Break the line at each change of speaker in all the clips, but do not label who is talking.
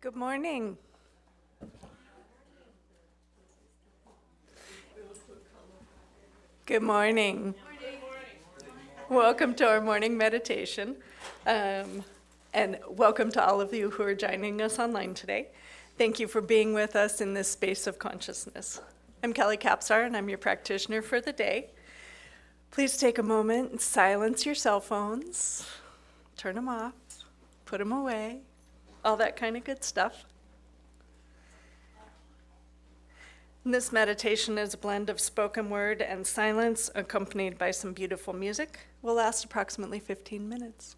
Good morning. Good morning. Welcome to our morning meditation. And welcome to all of you who are joining us online today. Thank you for being with us in this space of consciousness. I'm Kelly Capsar, and I'm your practitioner for the day. Please take a moment and silence your cell phones, turn them off, put them away, all that kind of good stuff. And this meditation is a blend of spoken word and silence accompanied by some beautiful music. Will last approximately 15 minutes.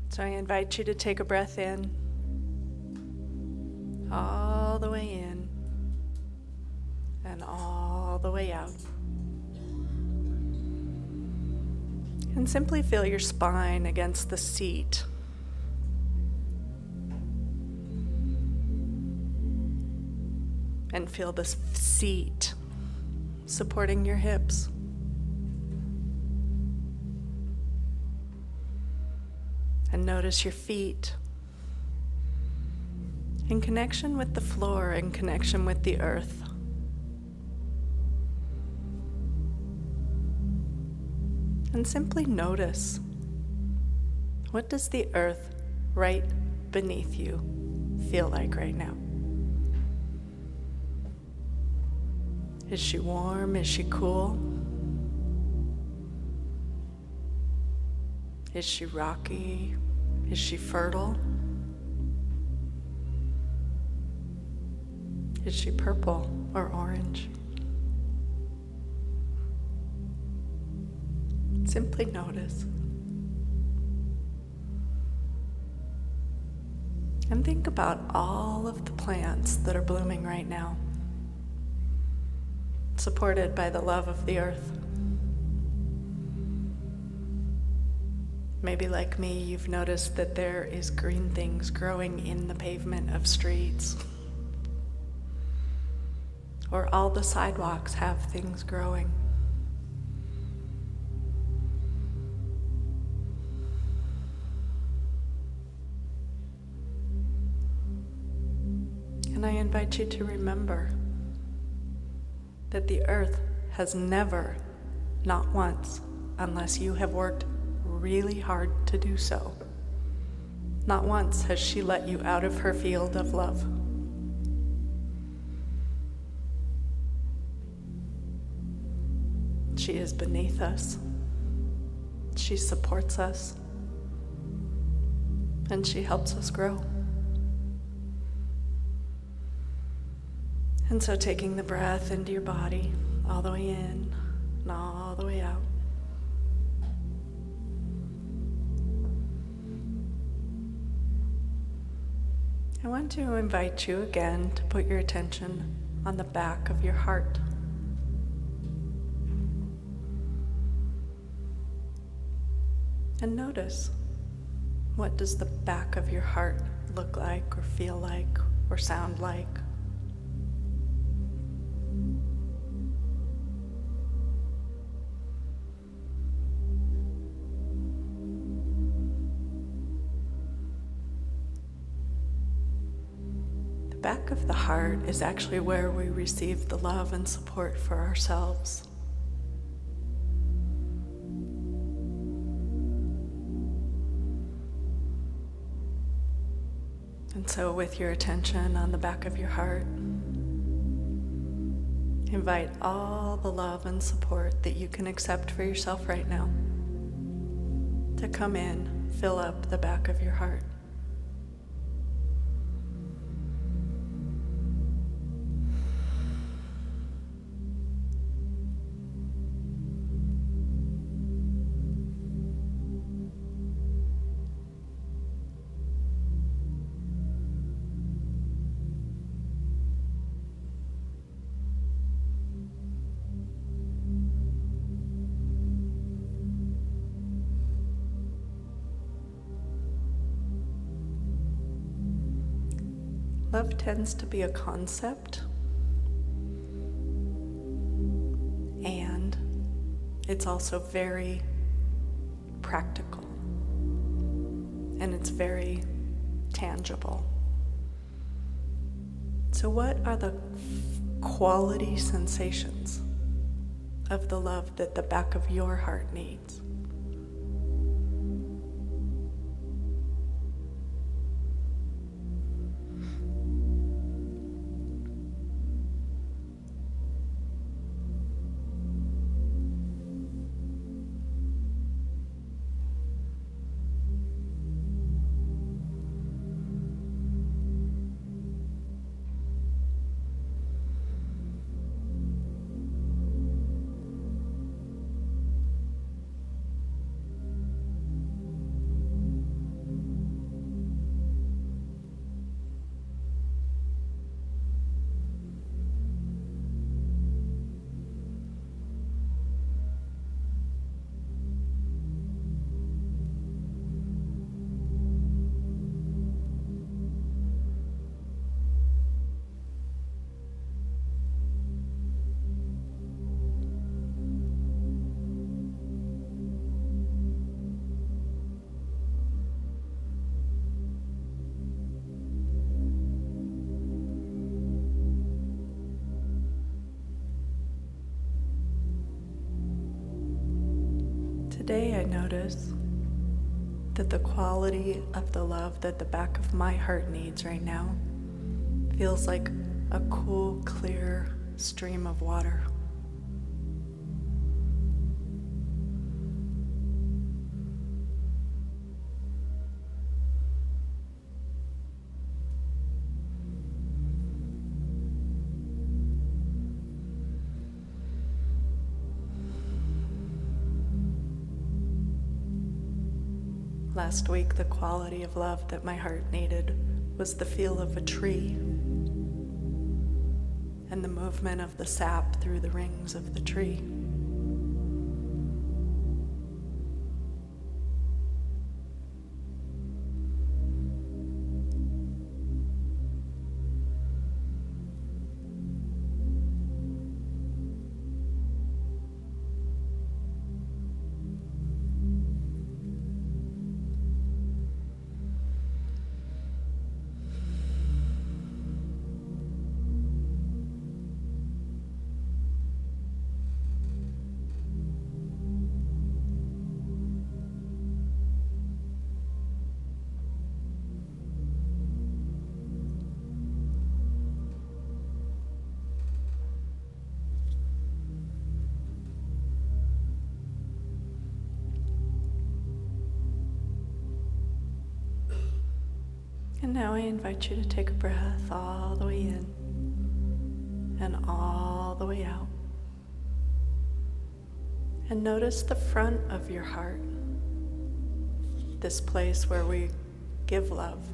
So I invite you to take a breath in, all the way in, and all the way out. And simply feel your spine against the seat. And feel this seat supporting your hips. And notice your feet in connection with the floor, in connection with the earth. And simply notice, what does the earth right beneath you feel like right now? Is she warm? Is she cool? Is she rocky? Is she fertile? Is she purple or orange? Simply notice. And think about all of the plants that are blooming right now, supported by the love of the earth. Maybe like me, you've noticed that there is green things growing in the pavement of streets. Or all the sidewalks have things growing. And I invite you to remember that the earth has never, not once, unless you have worked really hard to do so, not once has she let you out of her field of love. She is beneath us. She supports us. And she helps us grow. And so taking the breath into your body, all the way in and all the way out. I want to invite you again to put your attention on the back of your heart. And notice, what does the back of your heart look like or feel like or sound like? The back of the heart is actually where we receive the love and support for ourselves. And so with your attention on the back of your heart, invite all the love and support that you can accept for yourself right now to come in, fill up the back of your heart. Love tends to be a concept, and it's also very practical, and it's very tangible. So what are the quality sensations of the love that the back of your heart needs? Today I notice that the quality of the love that the back of my heart needs right now feels like a cool, clear stream of water. Last week, the quality of love that my heart needed was the feel of a tree and the movement of the sap through the rings of the tree. And now I invite you to take a breath all the way in and all the way out. And notice the front of your heart, this place where we give love.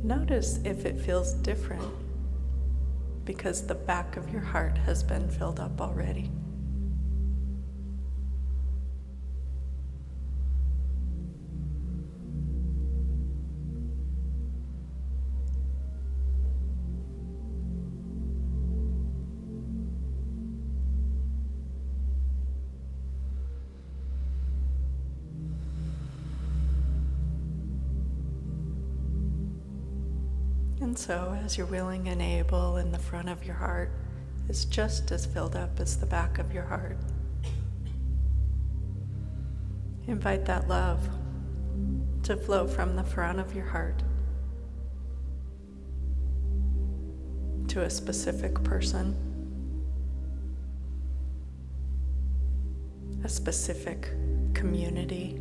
Notice if it feels different, because the back of your heart has been filled up already. And so, as you're willing and able, in the front of your heart is just as filled up as the back of your heart. Invite that love to flow from the front of your heart to a specific person, a specific community,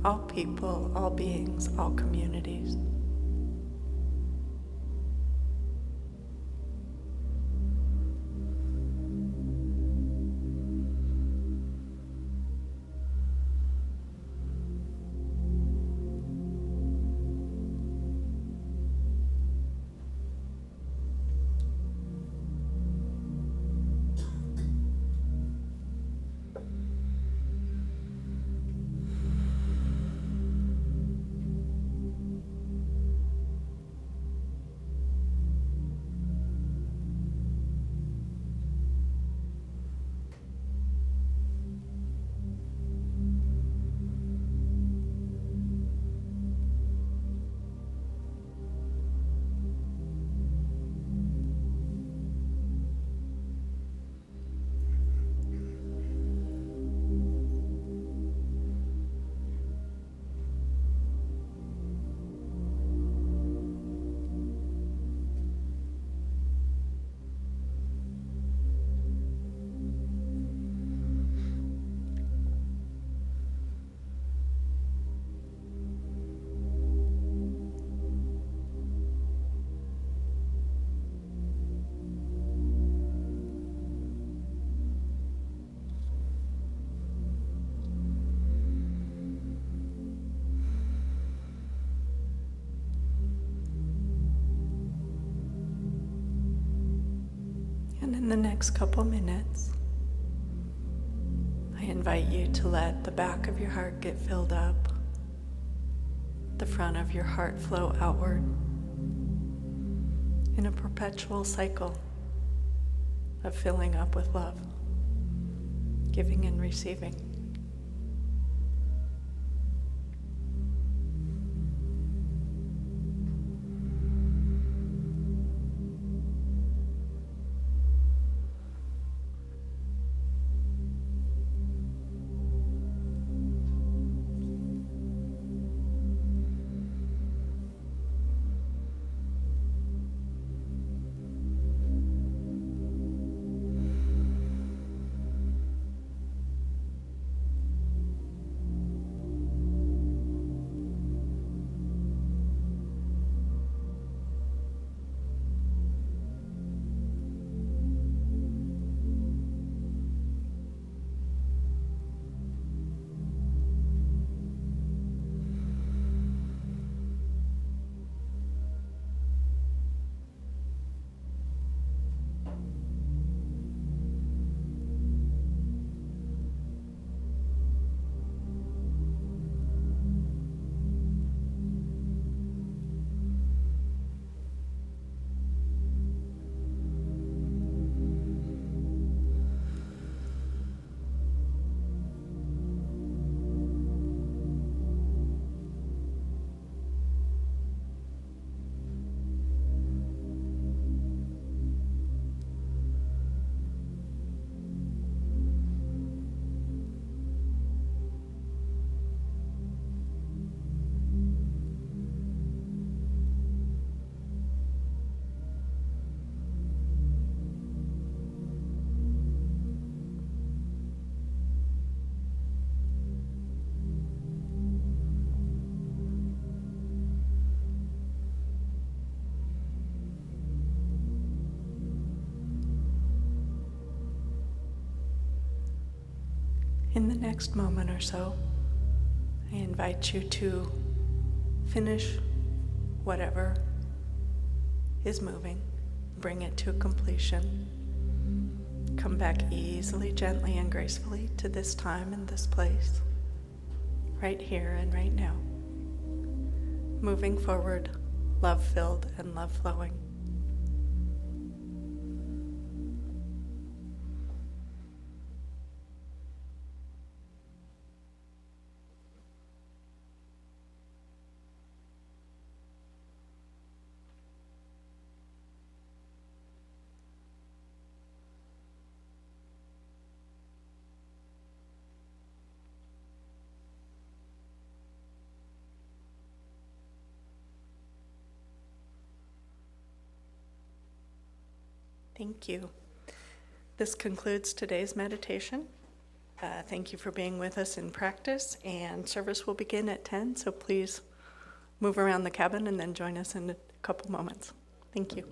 all people, all beings, all communities. In the next couple minutes, I invite you to let the back of your heart get filled up, the front of your heart flow outward in a perpetual cycle of filling up with love, giving and receiving. In the next moment or so, I invite you to finish whatever is moving, bring it to completion. Come back easily, gently, and gracefully to this time and this place, right here and right now. Moving forward, love-filled and love-flowing. Thank you. This concludes today's meditation. Thank you for being with us in practice, and service will begin at 10, so please move around the cabin and then join us in a couple moments. Thank you.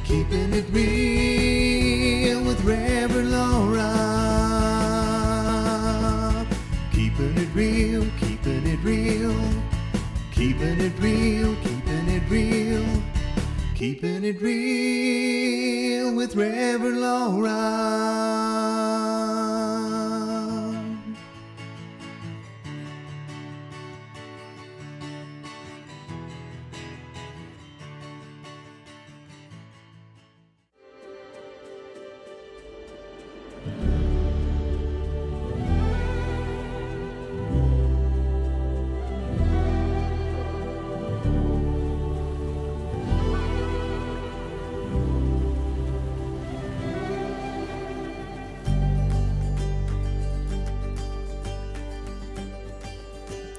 Keeping it real with Reverend Laura. Keeping it real, keeping it real. Keeping it real, keeping it real. Keeping it real with Reverend Laura.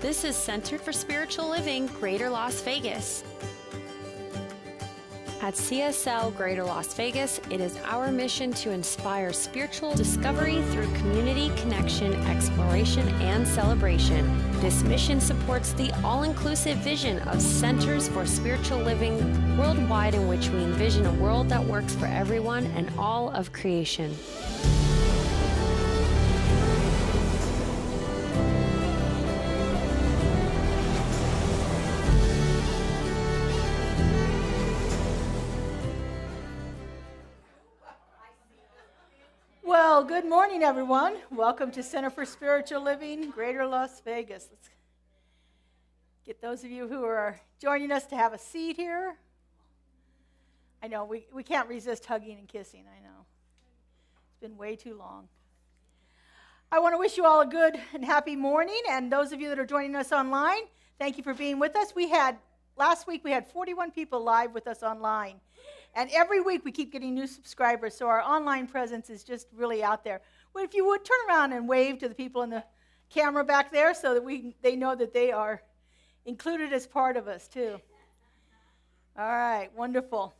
This is Center for Spiritual Living, Greater Las Vegas. At CSL Greater Las Vegas, it is our mission to inspire spiritual discovery through community connection, exploration, and celebration. This mission supports the all-inclusive vision of Centers for Spiritual Living worldwide, in which we envision a world that works for everyone and all of creation.
Well, good morning, everyone. Welcome to Center for Spiritual Living, Greater Las Vegas. Let's get those of you who are joining us to have a seat here. I know, we can't resist hugging and kissing, I know. It's been way too long. I want to wish you all a good and happy morning, and those of you that are joining us online, thank you for being with us. Last week we had 41 people live with us online. And every week we keep getting new subscribers, so our online presence is just really out there. Well, if you would turn around and wave to the people in the camera back there so that they know that they are included as part of us too. All right, wonderful.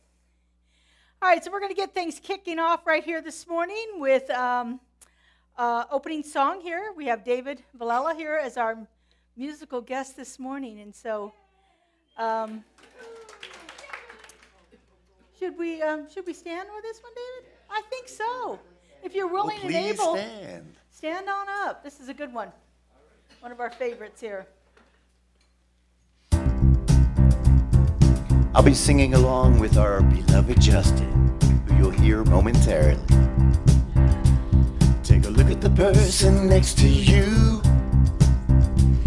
All right, so we're going to get things kicking off right here this morning with opening song here. We have David Villela here as our musical guest this morning, and so should we stand with this one, David? I think so. If you're willing and able, stand on up. This is a good one. One of our favorites here.
I'll be singing along with our beloved Justin, who you'll hear momentarily. Take a look at the person next to you.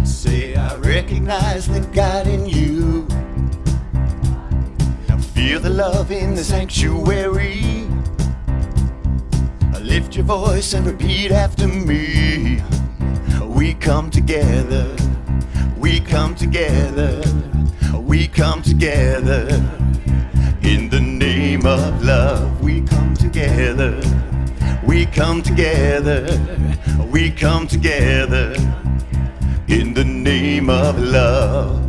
Say, I recognize the God in you. Feel the love in the sanctuary. Lift your voice and repeat after me. We come together. We come together. We come together. In the name of love, we come together. We come together. We come together. In the name of love.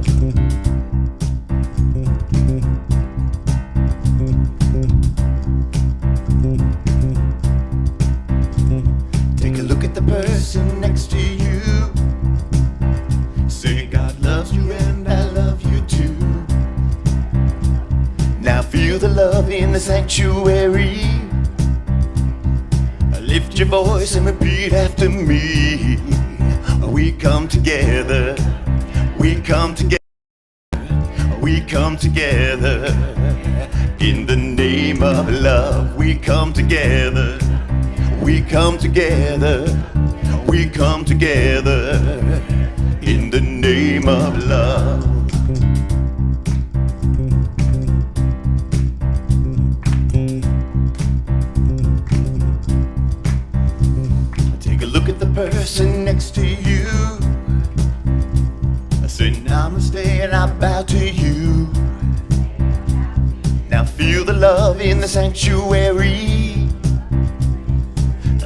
Person next to you. Say, God loves you and I love you too. Now feel the love in the sanctuary. Lift your voice and repeat after me. We come together. We come together. We come together. In the name of love, we come together. We come together. We come together in the name of love. Take a look at the person next to you. I say namaste and I bow to you. Now feel the love in the sanctuary.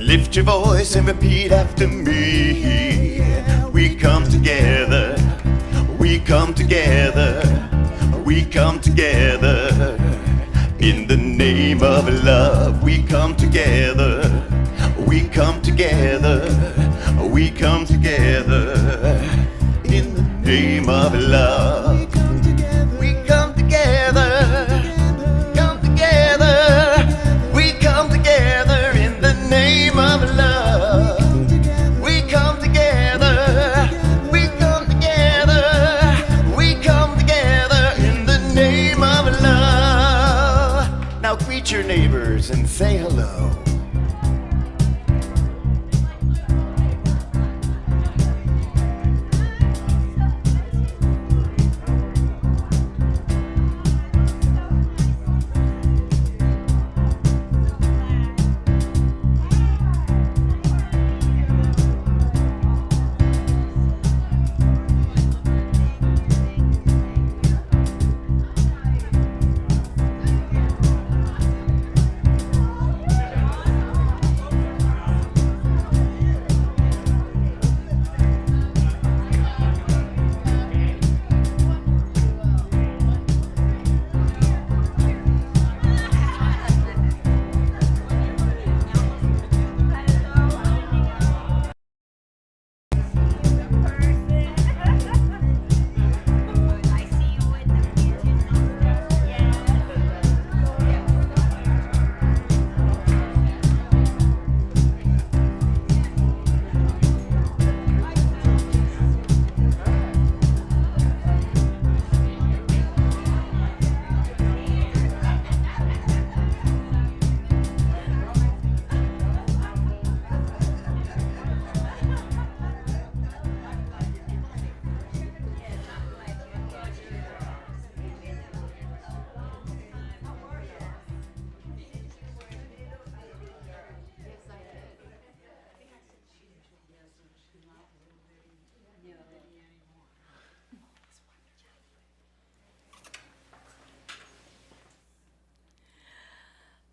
Lift your voice and repeat after me. We come together. We come together. We come together. In the name of love, we come together. We come together. We come together. In the name of love. We come together. Come together. neighbors and say hello.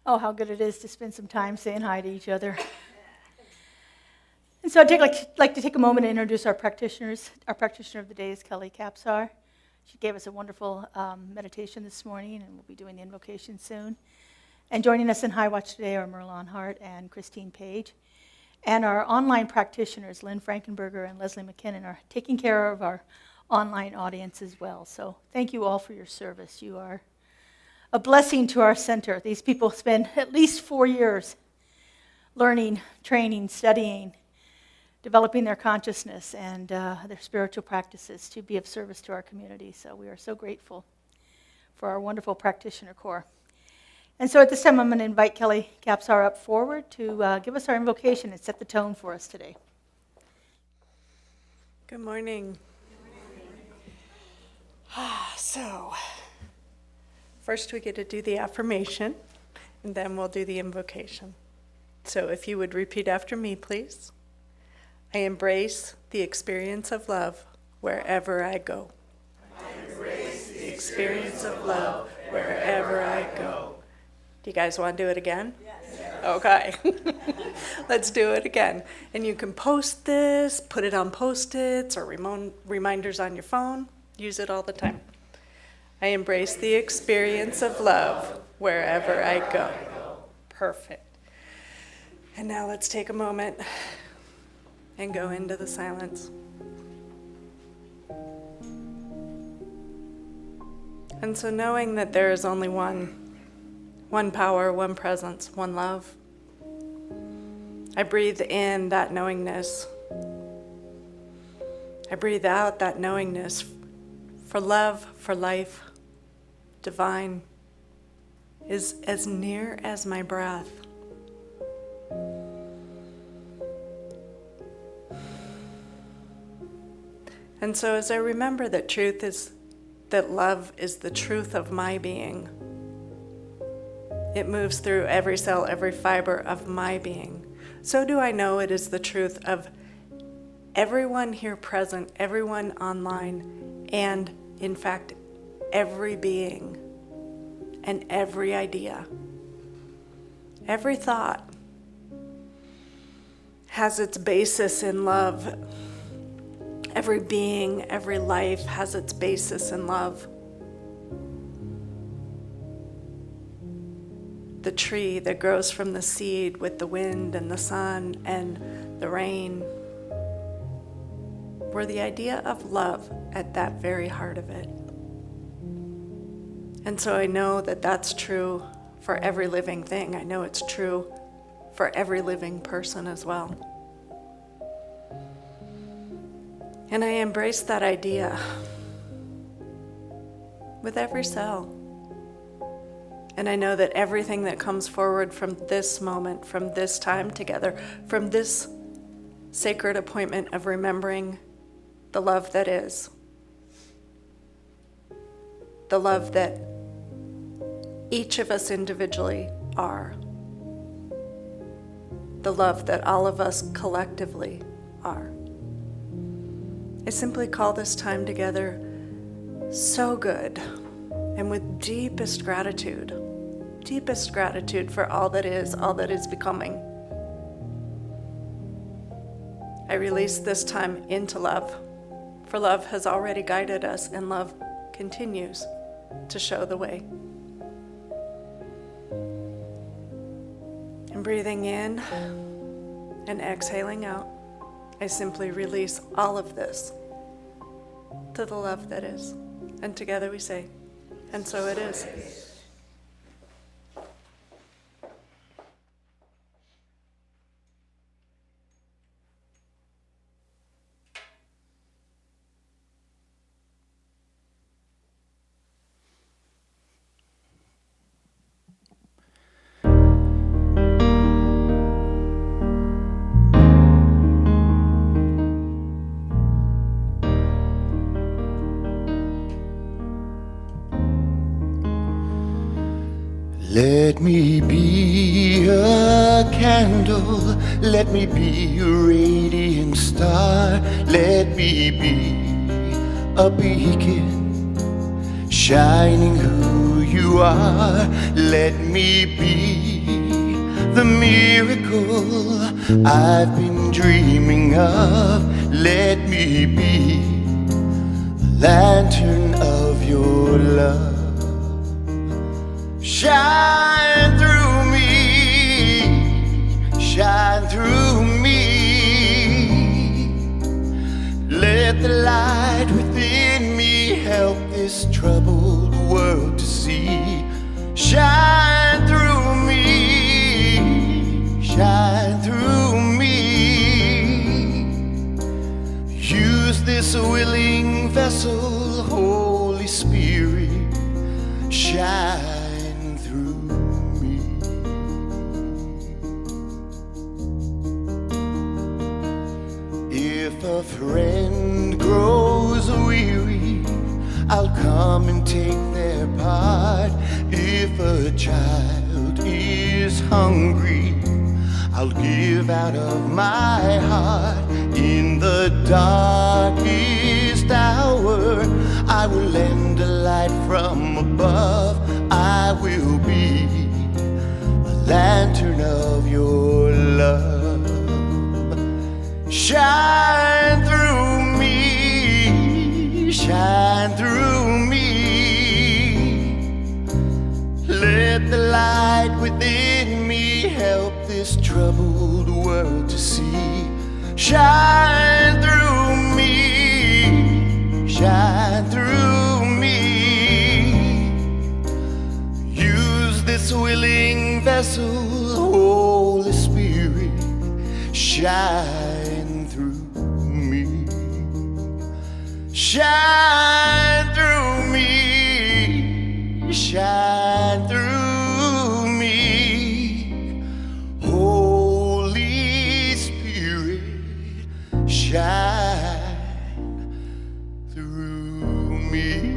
Oh, how good it is to spend some time saying hi to each other. And so I'd like to take a moment to introduce our practitioners. Our practitioner of the day is Kelly Capsar. She gave us a wonderful meditation this morning, and we'll be doing the invocation soon. And joining us in High Watch today are Merlon Hart and Christine Page. And our online practitioners, Lynn Frankenberger and Leslie McKinnon, are taking care of our online audience as well. So thank you all for your service. You are a blessing to our center. These people spend at least 4 years learning, training, studying, developing their consciousness and their spiritual practices to be of service to our community. So we are so grateful for our wonderful practitioner corps. And so at this time, I'm going to invite Kelly Capsar up forward to give us our invocation and set the tone for us today.
Good morning. So, first we get to do the affirmation, and then we'll do the invocation. So if you would repeat after me, please. I embrace the experience of love wherever I go. I embrace the experience of love wherever I go. Do you guys want to do it again? Yes. Okay. Let's do it again. And you can post this, put it on Post-its or reminders on your phone. Use it all the time. I embrace the experience of love wherever I go. Perfect. And now let's take a moment and go into the silence. And so knowing that there is only one power, one presence, one love, I breathe in that knowingness. I breathe out that knowingness for love, for life, divine, is as near as my breath. And so as I remember that love is the truth of my being, it moves through every cell, every fiber of my being. So do I know it is the truth of everyone here present, everyone online, and in fact, every being and every idea, every thought has its basis in love. Every being, every life has its basis in love. The tree that grows from the seed with the wind and the sun and the rain, were the idea of love at that very heart of it. And so I know that that's true for every living thing. I know it's true for every living person as well. And I embrace that idea with every cell, And I know that everything that comes forward from this moment, from this time together, from this sacred appointment of remembering the love that is, the love that each of us individually are, the love that all of us collectively are. I simply call this time together so good, and with deepest gratitude for all that is becoming. I release this time into love, for love has already guided us, and love continues to show the way. And breathing in and exhaling out, I simply release all of this to the love that is. And together we say, and so it is.
Let me be a candle, let me be a radiant star, let me be a beacon, shining who you are. Let me be the miracle I've been dreaming of. Let me be the lantern of your love. Shine through me, shine through me. Let the light within me help this troubled world to see. Shine through me, shine through me. Use this willing vessel, Holy Spirit, shine. If a friend grows weary, I'll come and take their part. If a child is hungry, I'll give out of my heart. In the darkest hour, I will lend a light from above. I will be a lantern of your love. Shine through me, shine through me. Let the light within me help this troubled world to see. Shine through me, shine through me. Use this willing vessel, Holy Spirit, shine through me. Shine through me, shine through me. Holy Spirit, shine through me.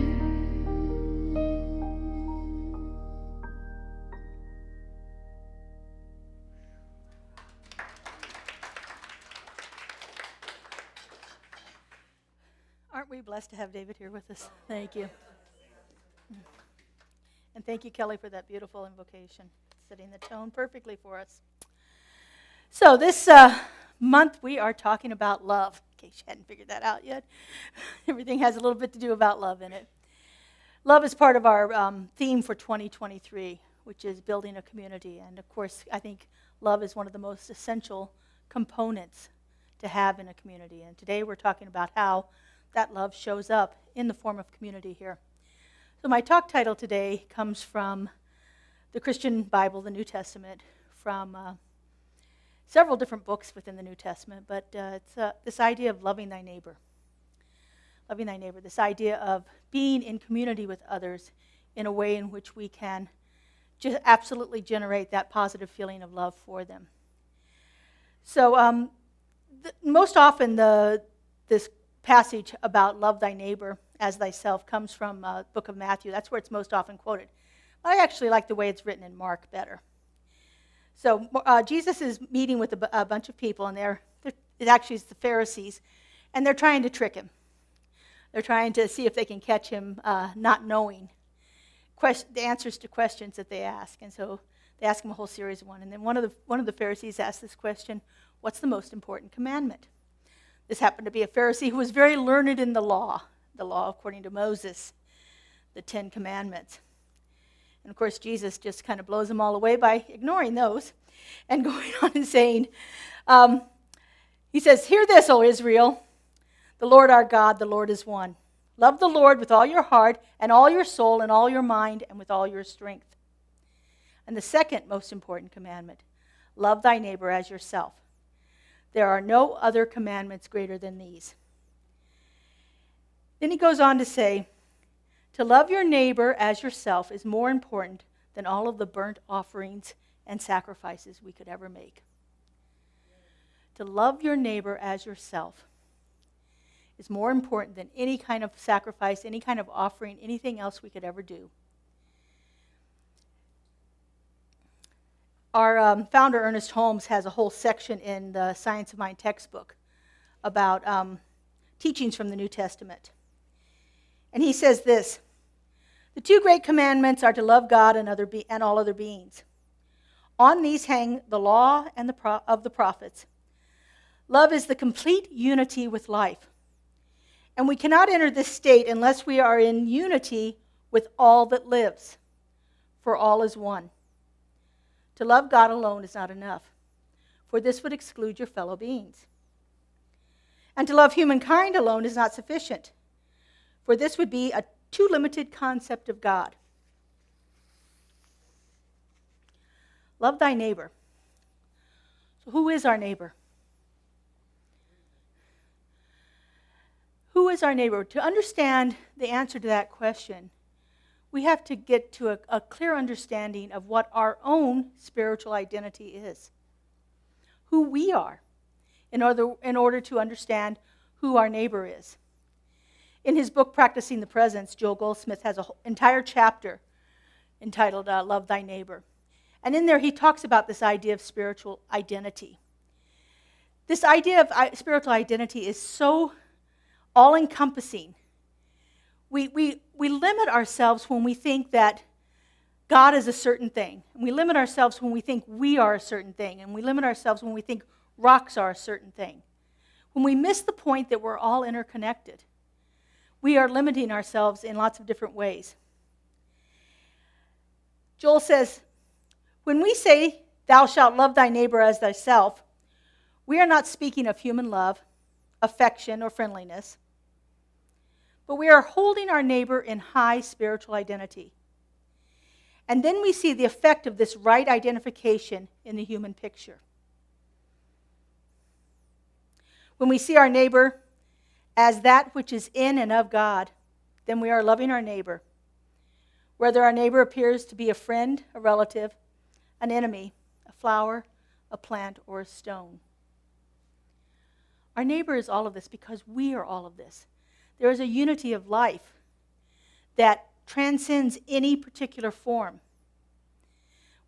Aren't we blessed to have David here with us? Thank you. And thank you, Kelly, for that beautiful invocation, setting the tone perfectly for us. So this month we are talking about love, in case you hadn't figured that out yet. Everything has a little bit to do about love in it. Love is part of our theme for 2023, which is building a community. And of course, I think love is one of the most essential components to have in a community. And today we're talking about how that love shows up in the form of community here. So my talk title today comes from the Christian Bible, the New Testament, from several different books within the New Testament, but it's this idea of loving thy neighbor. Loving thy neighbor, this idea of being in community with others in a way in which we can just absolutely generate that positive feeling of love for them. So most often this passage about love thy neighbor as thyself comes from the book of Matthew. That's where it's most often quoted. But I actually like the way it's written in Mark better. So Jesus is meeting with a bunch of people, and it actually is the Pharisees, and they're trying to trick him. They're trying to see if they can catch him not knowing the answers to questions that they ask. And so they ask him a whole series of one. And then one of the Pharisees asked this question, what's the most important commandment? This happened to be a Pharisee who was very learned in the law according to Moses, the 10 Commandments. And of course, Jesus just kind of blows them all away by ignoring those and going on and saying, he says, hear this, O Israel, the Lord our God, the Lord is one. Love the Lord with all your heart and all your soul and all your mind and with all your strength. And the second most important commandment, love thy neighbor as yourself. There are no other commandments greater than these. Then he goes on to say, to love your neighbor as yourself is more important than all of the burnt offerings and sacrifices we could ever make. To love your neighbor as yourself is more important than any kind of sacrifice, any kind of offering, anything else we could ever do. Our founder, Ernest Holmes, has a whole section in the Science of Mind textbook about teachings from the New Testament. And he says this, the two great commandments are to love God and all other beings. On these hang the law and of the prophets. Love is the complete unity with life. And we cannot enter this state unless we are in unity with all that lives, for all is one. To love God alone is not enough, for this would exclude your fellow beings. And to love humankind alone is not sufficient, for this would be a too limited concept of God. Love thy neighbor. So who is our neighbor? Who is our neighbor? To understand the answer to that question, we have to get to a clear understanding of what our own spiritual identity is, who we are, in order to understand who our neighbor is. In his book, Practicing the Presence, Joel Goldsmith has an entire chapter entitled Love Thy Neighbor. And in there he talks about this idea of spiritual identity. This idea of spiritual identity is so all-encompassing. We limit ourselves when we think that God is a certain thing. And we limit ourselves when we think we are a certain thing. And we limit ourselves when we think rocks are a certain thing. When we miss the point that we're all interconnected, we are limiting ourselves in lots of different ways. Joel says, when we say, thou shalt love thy neighbor as thyself, we are not speaking of human love, affection, or friendliness, but we are holding our neighbor in high spiritual identity. And then we see the effect of this right identification in the human picture. When we see our neighbor as that which is in and of God, then we are loving our neighbor. Whether our neighbor appears to be a friend, a relative, an enemy, a flower, a plant, or a stone. Our neighbor is all of this because we are all of this. There is a unity of life that transcends any particular form.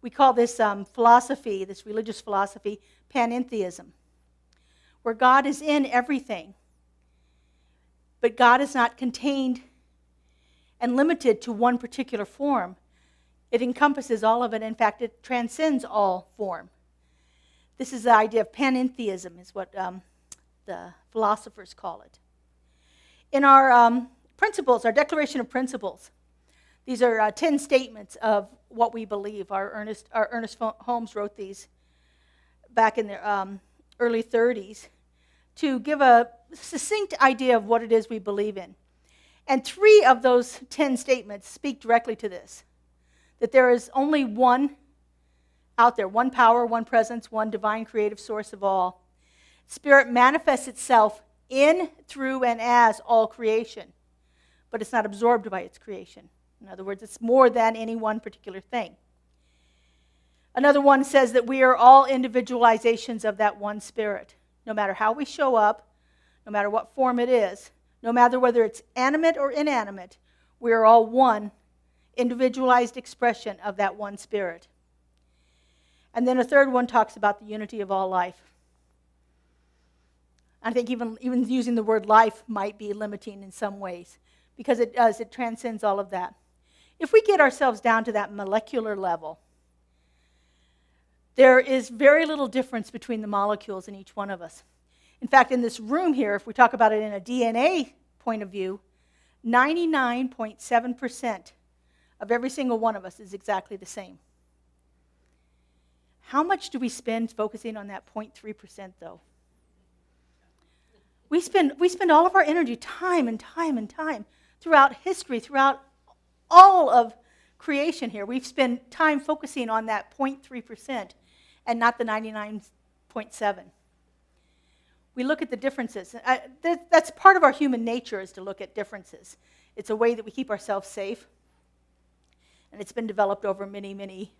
We call this philosophy, this religious philosophy, panentheism, where God is in everything, but God is not contained and limited to one particular form. It encompasses all of it. In fact, it transcends all form. This is the idea of panentheism, is what the philosophers call it. In our principles, our Declaration of Principles, these are 10 statements of what we believe. Our Ernest Holmes wrote these back in the early 30s to give a succinct idea of what it is we believe in. And 3 of those 10 statements speak directly to this, that there is only one out there, one power, one presence, one divine creative source of all. Spirit manifests itself in, through, and as all creation, but it's not absorbed by its creation. In other words, it's more than any one particular thing. Another one says that we are all individualizations of that one Spirit. No matter how we show up, no matter what form it is, no matter whether it's animate or inanimate, we are all one individualized expression of that one Spirit. And then a third one talks about the unity of all life. I think even using the word life might be limiting in some ways, because it transcends all of that. If we get ourselves down to that molecular level, there is very little difference between the molecules in each one of us. In fact, in this room here, if we talk about it in a DNA point of view, 99.7% of every single one of us is exactly the same. How much do we spend focusing on that 0.3% though? We spend all of our energy, time and time and time, throughout history, throughout all of creation here. We've spent time focusing on that 0.3% and not the 99.7%. We look at the differences. That's part of our human nature, is to look at differences. It's a way that we keep ourselves safe. And it's been developed over many, many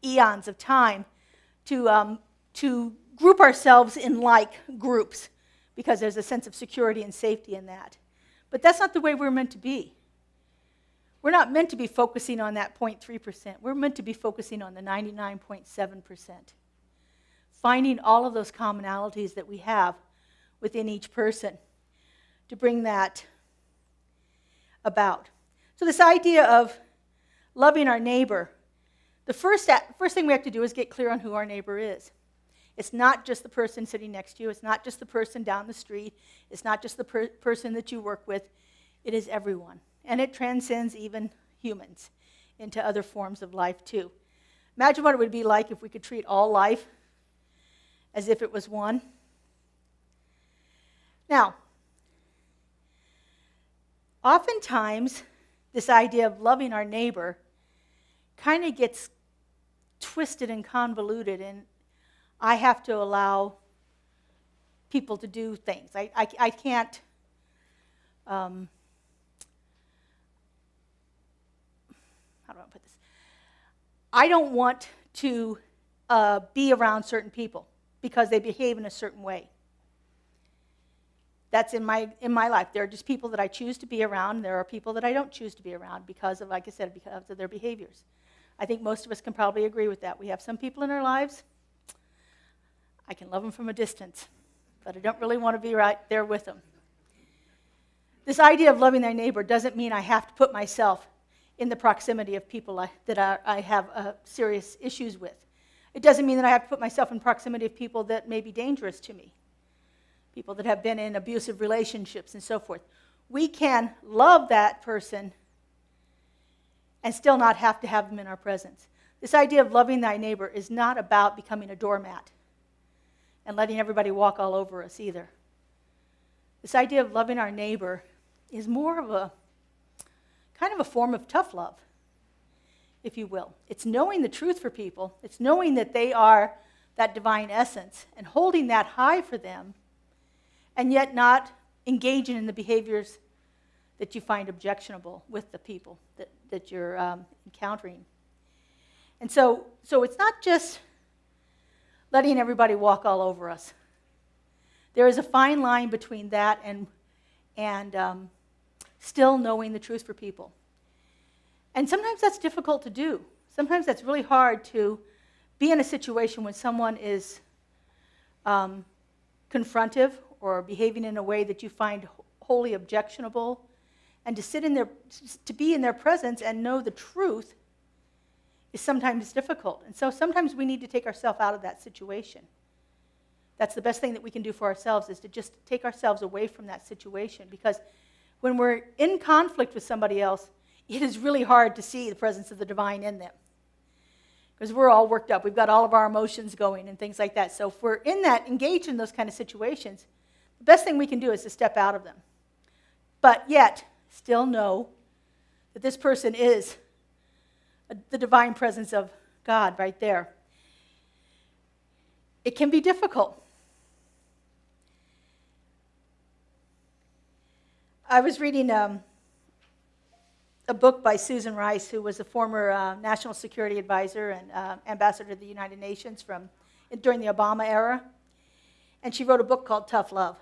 eons of time to group ourselves in like groups, because there's a sense of security and safety in that. But that's not the way we're meant to be. We're not meant to be focusing on that 0.3%. We're meant to be focusing on the 99.7%. Finding all of those commonalities that we have within each person to bring that about. So this idea of loving our neighbor, the first thing we have to do is get clear on who our neighbor is. It's not just the person sitting next to you. It's not just the person down the street. It's not just the person that you work with. It is everyone. And it transcends even humans into other forms of life too. Imagine what it would be like if we could treat all life as if it was one. Now, oftentimes, this idea of loving our neighbor kind of gets twisted and convoluted, and I have to allow people to do things. I can't, how do I put this? I don't want to be around certain people because they behave in a certain way. That's in my life. There are just people that I choose to be around, and there are people that I don't choose to be around because of, like I said, because of their behaviors. I think most of us can probably agree with that. We have some people in our lives, I can love them from a distance, but I don't really want to be right there with them. This idea of loving thy neighbor doesn't mean I have to put myself in the proximity of people that I have serious issues with. It doesn't mean that I have to put myself in proximity of people that may be dangerous to me, people that have been in abusive relationships and so forth. We can love that person and still not have to have them in our presence. This idea of loving thy neighbor is not about becoming a doormat and letting everybody walk all over us either. This idea of loving our neighbor is more of a kind of a form of tough love, if you will. It's knowing the truth for people. It's knowing that they are that divine essence and holding that high for them, and yet not engaging in the behaviors that you find objectionable with the people that you're encountering. And so it's not just letting everybody walk all over us. There is a fine line between that and still knowing the truth for people. And sometimes that's difficult to do. Sometimes that's really hard to be in a situation when someone is confrontive or behaving in a way that you find wholly objectionable, and to be in their presence and know the truth is sometimes difficult. And so sometimes we need to take ourselves out of that situation. That's the best thing that we can do for ourselves, is to just take ourselves away from that situation, because when we're in conflict with somebody else, it is really hard to see the presence of the divine in them, because we're all worked up. We've got all of our emotions going and things like that. So if we're engaged in those kind of situations, the best thing we can do is to step out of them. But yet, still know that this person is the divine presence of God right there. It can be difficult. I was reading a book by Susan Rice, who was a former national security advisor and ambassador to the United Nations during the Obama era. And she wrote a book called Tough Love.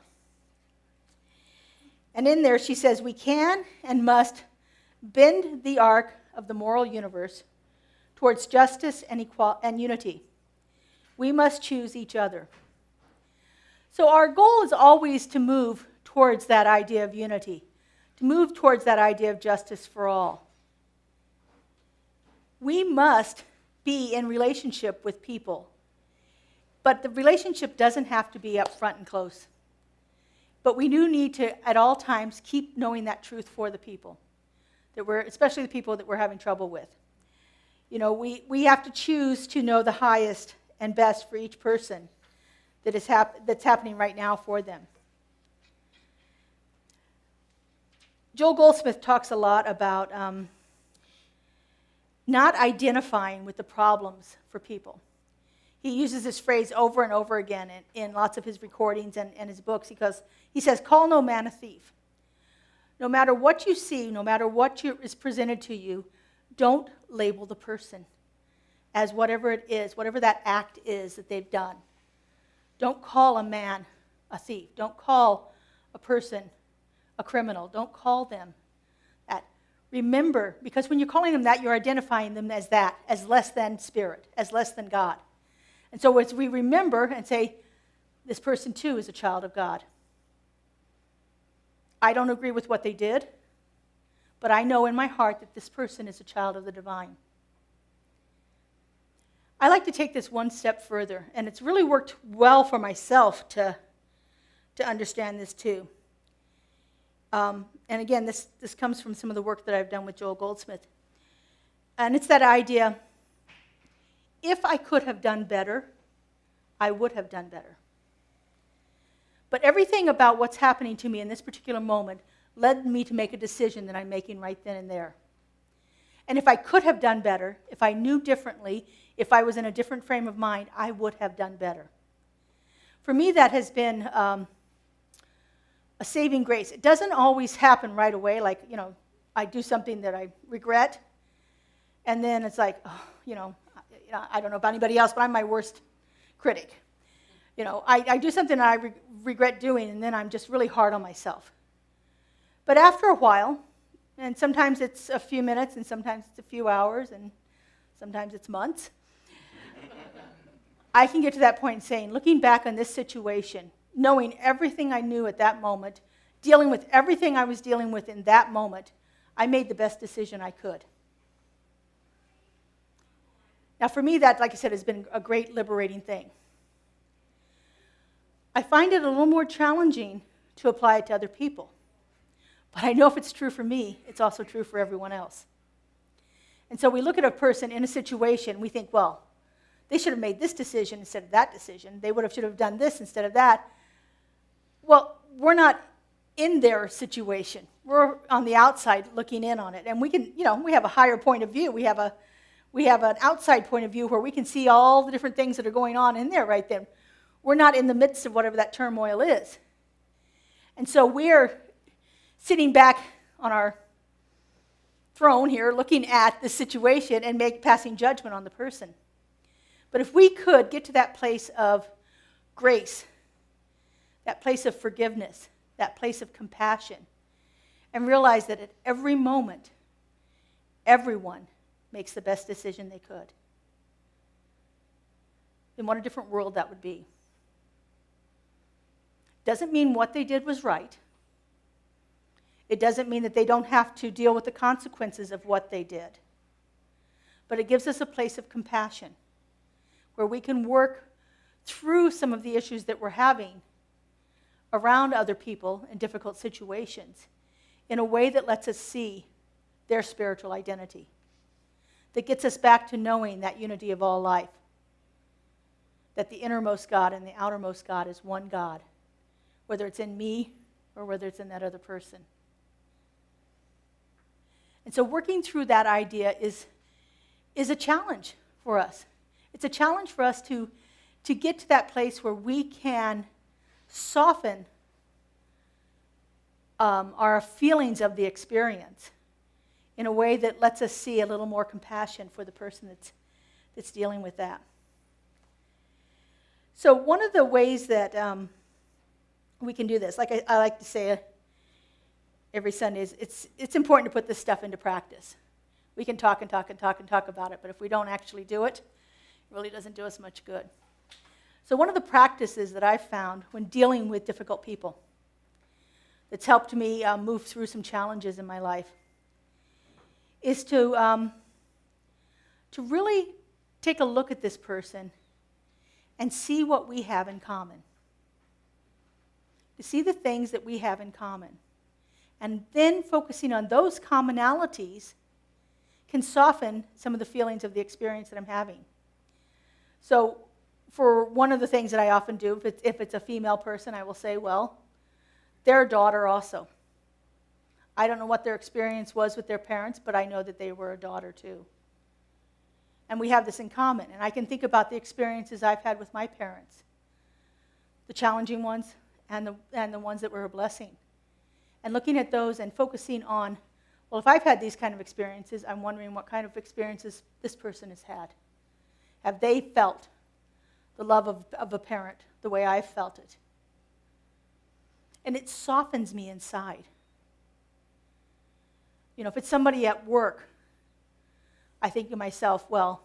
And in there she says, we can and must bend the arc of the moral universe towards justice and unity. We must choose each other. So our goal is always to move towards that idea of unity, to move towards that idea of justice for all. We must be in relationship with people, but the relationship doesn't have to be up front and close. But we do need to, at all times, keep knowing that truth for the people, especially the people that we're having trouble with. You know, we have to choose to know the highest and best for each person that's happening right now for them. Joel Goldsmith talks a lot about not identifying with the problems for people. He uses this phrase over and over again in lots of his recordings and his books. He says, call no man a thief. No matter what you see, no matter what is presented to you, don't label the person as whatever it is, whatever that act is that they've done. Don't call a man a thief. Don't call a person a criminal. Don't call them that. Remember, because when you're calling them that, you're identifying them as that, as less than spirit, as less than God. And so as we remember and say, this person too is a child of God. I don't agree with what they did, but I know in my heart that this person is a child of the divine. I like to take this one step further, and it's really worked well for myself to understand this too. And again, this comes from some of the work that I've done with Joel Goldsmith. And it's that idea, if I could have done better, I would have done better. But everything about what's happening to me in this particular moment led me to make a decision that I'm making right then and there. And if I could have done better, if I knew differently, if I was in a different frame of mind, I would have done better. For me, that has been a saving grace. It doesn't always happen right away, like, I do something that I regret, and then it's like, I don't know about anybody else, but I'm my worst critic. I do something that I regret doing, and then I'm just really hard on myself. But after a while, and sometimes it's a few minutes, and sometimes it's a few hours, and sometimes it's months, I can get to that point saying, looking back on this situation, knowing everything I knew at that moment, dealing with everything I was dealing with in that moment, I made the best decision I could. Now for me, that, like I said, has been a great liberating thing. I find it a little more challenging to apply it to other people. But I know if it's true for me, it's also true for everyone else. And so we look at a person in a situation, we think, well, they should have made this decision instead of that decision. They should have done this instead of that. Well, we're not in their situation. We're on the outside looking in on it. And we can, we have a higher point of view. We have an outside point of view where we can see all the different things that are going on in there right then. We're not in the midst of whatever that turmoil is. And so we're sitting back on our throne here looking at the situation and passing judgment on the person. But if we could get to that place of grace, that place of forgiveness, that place of compassion, and realize that at every moment, everyone makes the best decision they could, then what a different world that would be. Doesn't mean what they did was right. It doesn't mean that they don't have to deal with the consequences of what they did. But it gives us a place of compassion where we can work through some of the issues that we're having around other people in difficult situations in a way that lets us see their spiritual identity, that gets us back to knowing that unity of all life, that the innermost God and the outermost God is one God, whether it's in me or whether it's in that other person. And so working through that idea is a challenge for us. It's a challenge for us to get to that place where we can soften our feelings of the experience in a way that lets us see a little more compassion for the person that's dealing with that. So one of the ways that we can do this, like I like to say every Sunday, is it's important to put this stuff into practice. We can talk and talk and talk and talk about it, but if we don't actually do it, it really doesn't do us much good. So one of the practices that I've found when dealing with difficult people that's helped me move through some challenges in my life is to really take a look at this person and see what we have in common. To see the things that we have in common. And then focusing on those commonalities can soften some of the feelings of the experience that I'm having. So for one of the things that I often do, if it's a female person, I will say, well, they're a daughter also. I don't know what their experience was with their parents, but I know that they were a daughter too. And we have this in common. And I can think about the experiences I've had with my parents, the challenging ones and the ones that were a blessing. And looking at those and focusing on, well, if I've had these kind of experiences, I'm wondering what kind of experiences this person has had. Have they felt the love of a parent the way I've felt it? And it softens me inside. You know, if it's somebody at work, I think to myself, well,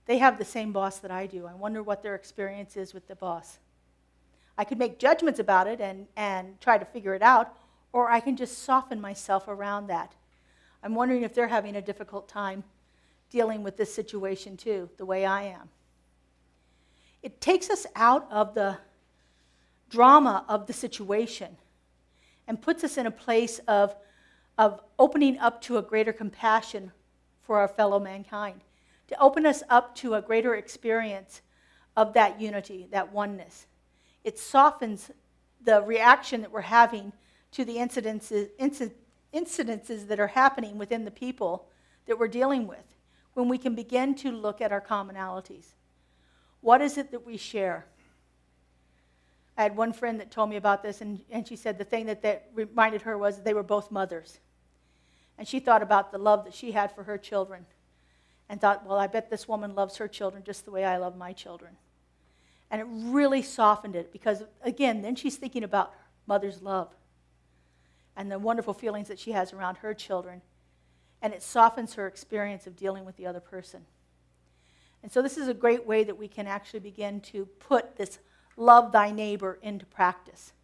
they have the same boss that I do. I wonder what their experience is with the boss. I could make judgments about it and try to figure it out, or I can just soften myself around that. I'm wondering if they're having a difficult time dealing with this situation too, the way I am. It takes us out of the drama of the situation and puts us in a place of opening up to a greater compassion for our fellow mankind, to open us up to a greater experience of that unity, that oneness. It softens the reaction that we're having to the incidences that are happening within the people that we're dealing with, when we can begin to look at our commonalities. What is it that we share? I had one friend that told me about this, and she said the thing that reminded her was they were both mothers. And she thought about the love that she had for her children and thought, well, I bet this woman loves her children just the way I love my children. And it really softened it because, again, then she's thinking about mother's love and the wonderful feelings that she has around her children. And it softens her experience of dealing with the other person. And so this is a great way that we can actually begin to put this love thy neighbor into practice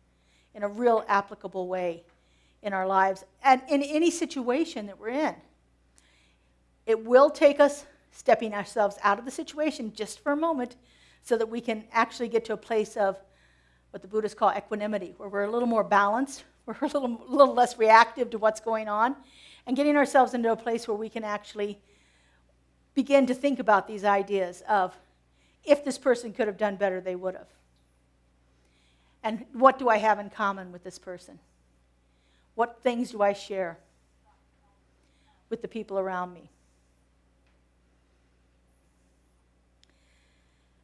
in a real applicable way in our lives and in any situation that we're in. It will take us stepping ourselves out of the situation just for a moment so that we can actually get to a place of what the Buddhists call equanimity, where we're a little more balanced, we're a little less reactive to what's going on, and getting ourselves into a place where we can actually begin to think about these ideas of, if this person could have done better, they would have. And what do I have in common with this person? What things do I share with the people around me?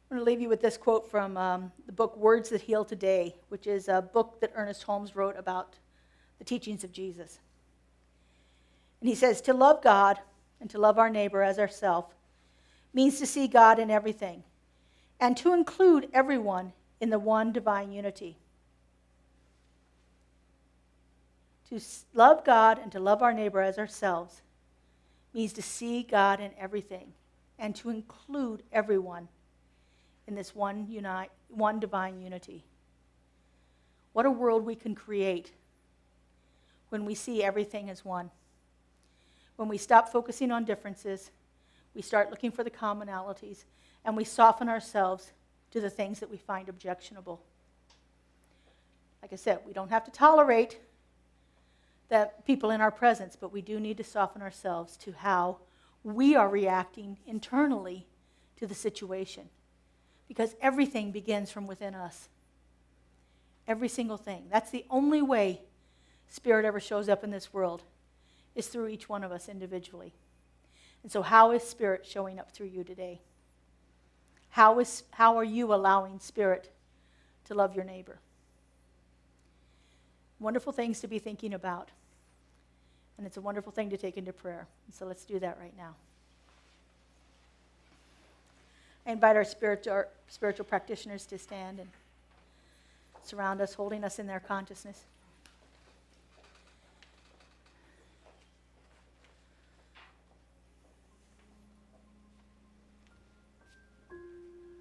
I'm going to leave you with this quote from the book Words That Heal Today, which is a book that Ernest Holmes wrote about the teachings of Jesus. And he says, to love God and to love our neighbor as ourselves means to see God in everything and to include everyone in the one divine unity. To love God and to love our neighbor as ourselves means to see God in everything and to include everyone in this one divine unity. What a world we can create when we see everything as one. When we stop focusing on differences, we start looking for the commonalities, and we soften ourselves to the things that we find objectionable. Like I said, we don't have to tolerate that people in our presence, but we do need to soften ourselves to how we are reacting internally to the situation. Because everything begins from within us. Every single thing. That's the only way Spirit ever shows up in this world, is through each one of us individually. And so how is Spirit showing up through you today? How are you allowing Spirit to love your neighbor? Wonderful things to be thinking about. And it's a wonderful thing to take into prayer. And so let's do that right now. I invite our spiritual practitioners to stand and surround us, holding us in their consciousness.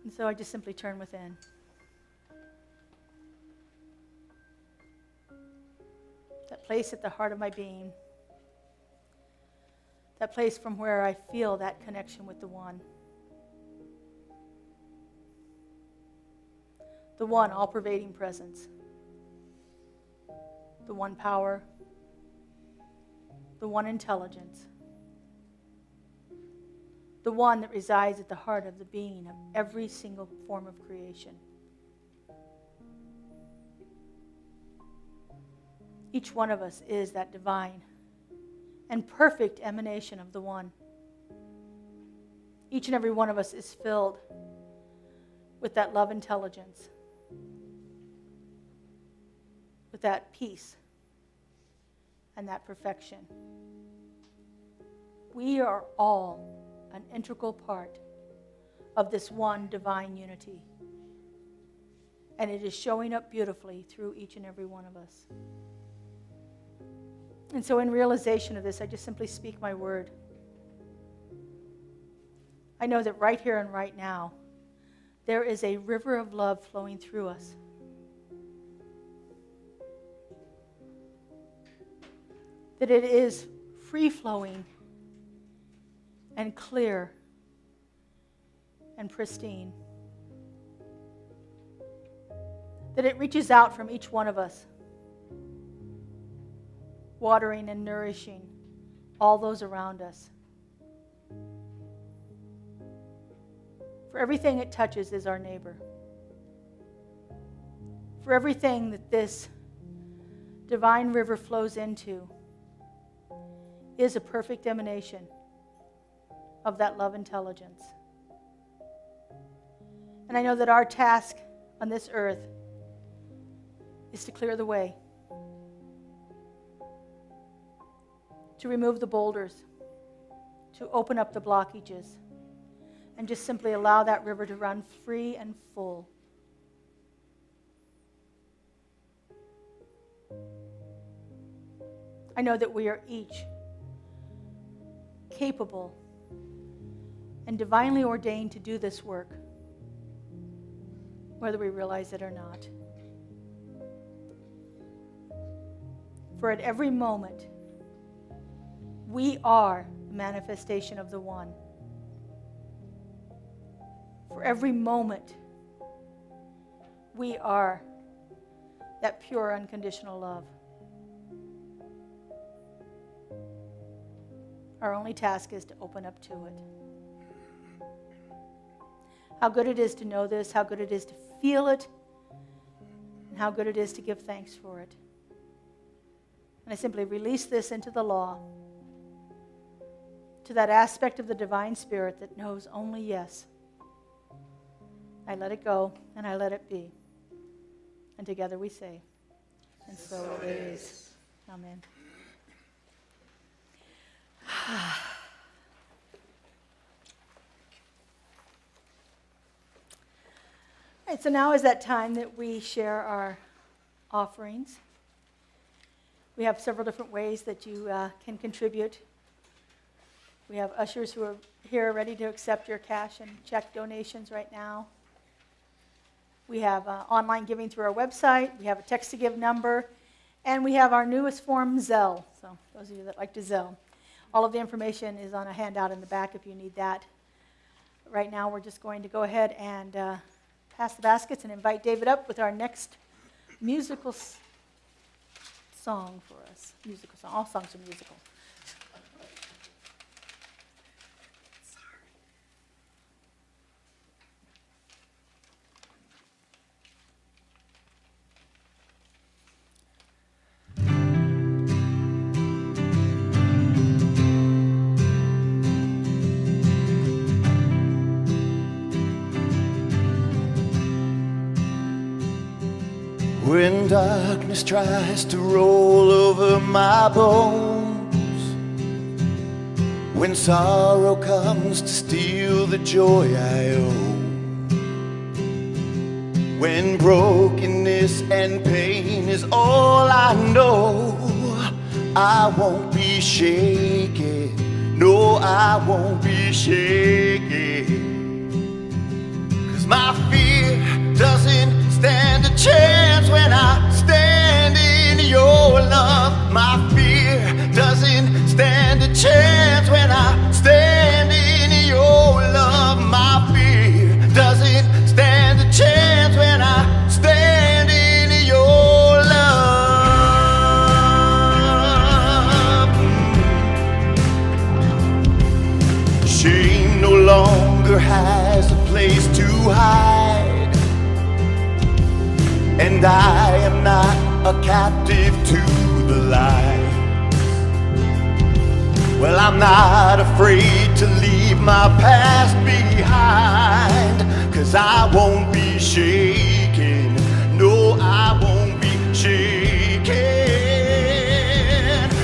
And so I just simply turn within. That place at the heart of my being. That place from where I feel that connection with the One. The One all-pervading presence. The One power. The One intelligence. The One that resides at the heart of the being of every single form of creation. Each one of us is that divine and perfect emanation of the One. Each and every one of us is filled with that love intelligence, with that peace and that perfection. We are all an integral part of this one divine unity. And it is showing up beautifully through each and every one of us. And so in realization of this, I just simply speak my word. I know that right here and right now, there is a river of love flowing through us. That it is free-flowing and clear and pristine. That it reaches out from each one of us, watering and nourishing all those around us. For everything it touches is our neighbor. For everything that this divine river flows into is a perfect emanation of that love intelligence. And I know that our task on this earth is to clear the way, to remove the boulders, to open up the blockages, and just simply allow that river to run free and full. I know that we are each capable and divinely ordained to do this work, whether we realize it or not. For at every moment, we are a manifestation of the One. For every moment, we are that pure, unconditional love. Our only task is to open up to it. How good it is to know this, how good it is to feel it, and how good it is to give thanks for it. And I simply release this into the law, to that aspect of the divine spirit that knows only yes. I let it go, and I let it be. And together we say, and so it is. Amen. All right, so now is that time that we share our offerings. We have several different ways that you can contribute. We have ushers who are here ready to accept your cash and check donations right now. We have online giving through our website. We have a text-to-give number. And we have our newest form, Zelle. So those of you that like to Zelle. All of the information is on a handout in the back if you need that. Right now, we're just going to go ahead and pass the baskets and invite David up with our next musical song for us. Musical song. All songs are musical.
When darkness tries to roll over my bones when sorrow comes to steal the joy I owe, when brokenness and pain is all I know, I won't be shaken. No, I won't be shaken. 'Cause my fear doesn't stand a chance when I stand in your love. My fear doesn't stand a chance when I stand in your love. My fear doesn't stand a chance when I stand in your love. Shame no longer has a place to hide, and I am not a captive to the lies. Well, I'm not afraid to leave my past behind, 'cause I won't be shaken. No, I won't be shaken.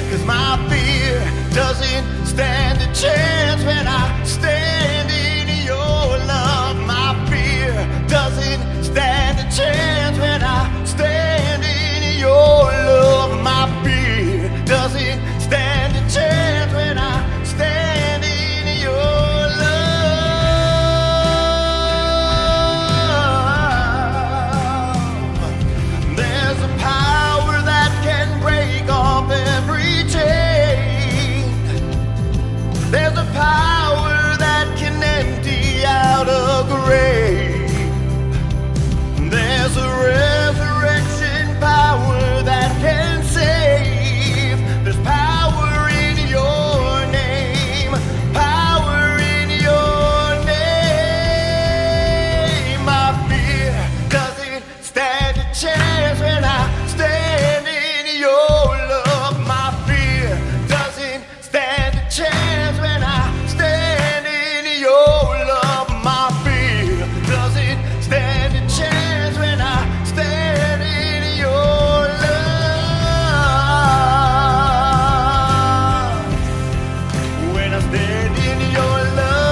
'Cause my fear doesn't stand a chance when I stand in your love. My fear doesn't stand a chance when I stand in your love. My fear doesn't stand a chance when I stand in your love. There's a power that can break off every chain. There's a power that can empty out a grave. There's a resurrection power that can save. There's power in your name. Power in your name. My fear doesn't stand a chance when I stand in your love. My fear doesn't stand a chance when I stand in your love. My fear doesn't stand a chance when I stand in your love. When I stand in your love,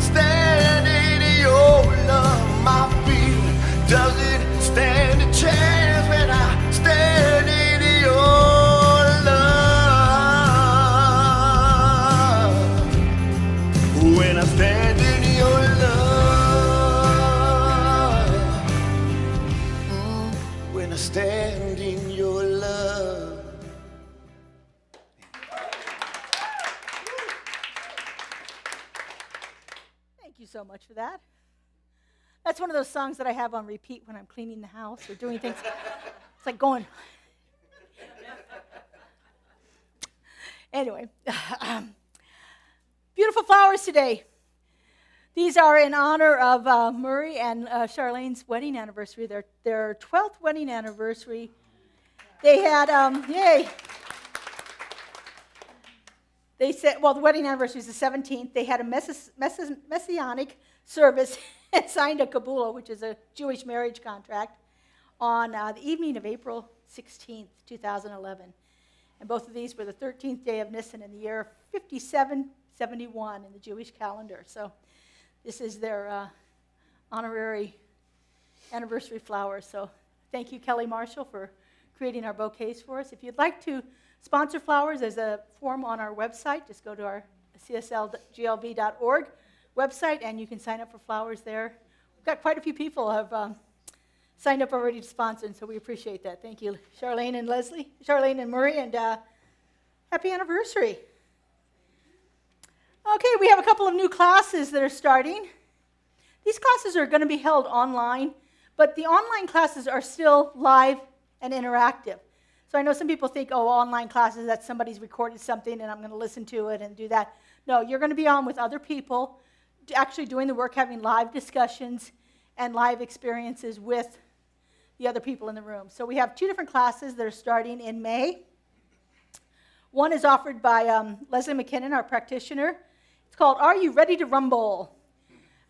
stand in your love. My fear doesn't stand a chance when I stand in your love. When I stand in your love. When I stand in your love.
Thank you so much for that. That's one of those songs that I have on repeat when I'm cleaning the house or doing things. It's like going. Anyway, beautiful flowers today. These are in honor of Murray and Charlene's wedding anniversary, their 12th wedding anniversary. They had, yay. They said, well, the wedding anniversary is the 17th. They had a messianic service and signed a kabula, which is a Jewish marriage contract, on the evening of April 16th, 2011. And both of these were the 13th day of Nisan in the year 5771 in the Jewish calendar. So this is their honorary anniversary flowers. So thank you, Kelly Marshall, for creating our bouquets for us. If you'd like to sponsor flowers, there's a form on our website. Just go to our CSLGLV.org website, and you can sign up for flowers there. We've got quite a few people who have signed up already to sponsor, and so we appreciate that. Thank you, Charlene and Murray, and happy anniversary. Okay, we have a couple of new classes that are starting. These classes are going to be held online, but the online classes are still live and interactive. So I know some people think, oh, online classes, that somebody's recorded something and I'm going to listen to it and do that. No, you're going to be on with other people, actually doing the work, having live discussions and live experiences with the other people in the room. So we have two different classes that are starting in May. One is offered by Leslie McKinnon, our practitioner. It's called Are You Ready to Rumble?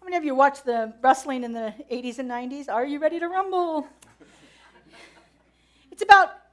How many of you watched the wrestling in the 80s and 90s? Are you ready to rumble? It's about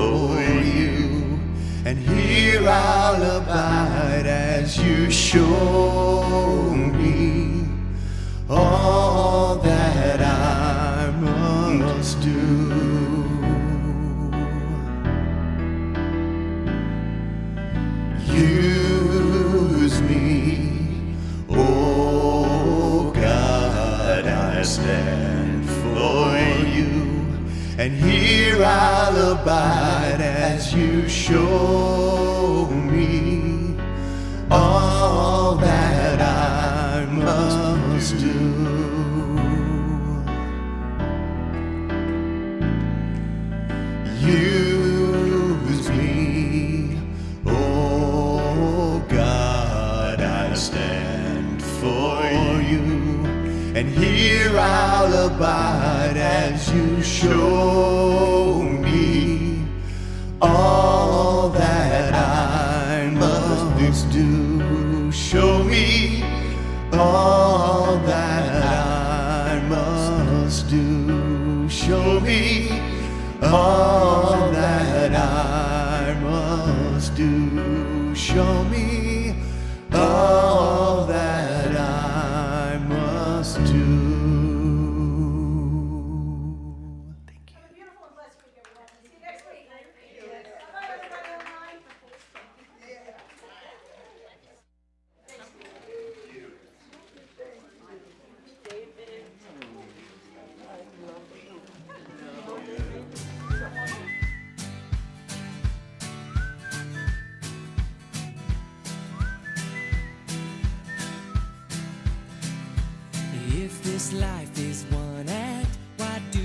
for you. And here I'll abide as you show me all that I must do. Use me, oh God, I stand for you. And here I'll abide as you show me all that I must do. Use me, oh God, I stand for you. And here I'll abide as you show me all that I must do. Show me all that I must do. Show me all that I must do. Show me all that I must do. Thank you.
Beautiful and blessed week, everyone. See you next week. Bye-bye, everybody online.
If this life is one act, why do